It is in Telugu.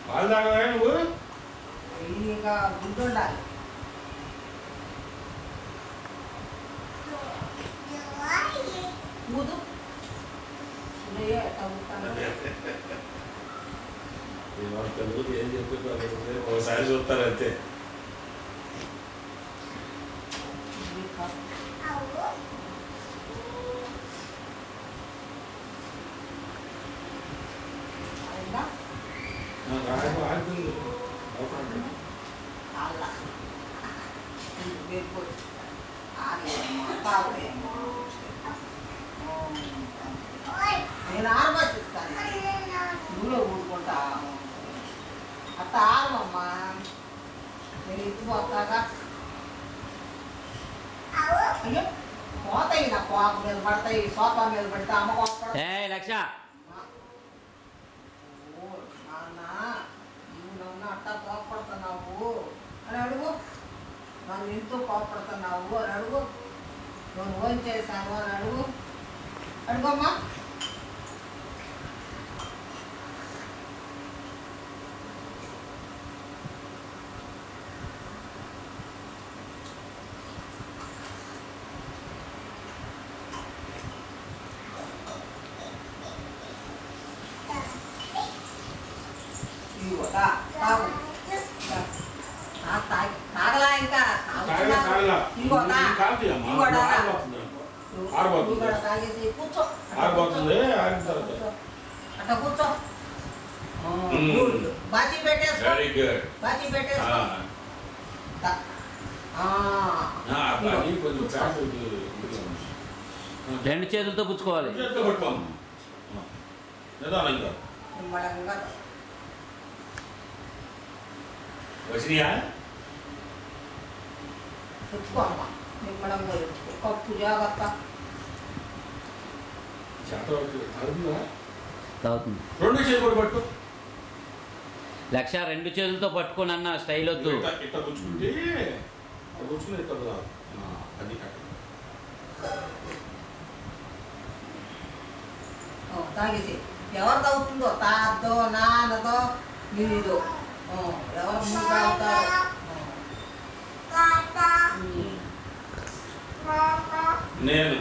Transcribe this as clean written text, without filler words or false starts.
పాలు తాగవా నువ్వు? ఇంకా గుడ్డుండాలి. ఊదు ఏం చెప్తారు ఒకసారి చూస్తారు అంతే. నేను ఆరబట్టిస్తాను, నువ్వే ఊరుకుంటా. అట్ట ఆరమమ్మా, నేను ఎత్తిపోతాగా. అయ్యో పోతాయి, నా కోప మీద పడతాయి, సోఫా మీద పడితే అమ్మ కోపడతాయి. లక్ష నాన్న నువ్వు నన్ను అట్టా కోపడుతున్నావు అని అడుగు. నన్ను ఎంతో కోపడుతున్నావు అని అడుగు. నేను ఓన్ చేశాను అని అడుగు. అడుగమ్మా. తాగలా ఇంకా కూర్చో అట్లా కూర్చో. బాచి పెట్టేసుకో, బాచి పెట్టేసుకో. రెండు చేతులతో పుచ్చుకోవాలి. నిమ్మడంగా వచ్చినాయా? తెచ్చుకో అమ్మా, నిమ్మడంగా తెచ్చుకో. కప్పు జాగ్రత్త. తాగుతుంది. రెండు చేతులు పట్టు. లక్ష రెండు చేతులతో పట్టుకొని అన్న స్టైల్ వద్దు. ఇట్లా పుచ్చుకుంటే పుచ్చుకుని ఇట్లా అది తాగేసి. ఎవరు తాగుతుందో, తాతో నాన్నతో నీదో ఎవరు ముందు తాగుతారో. నేను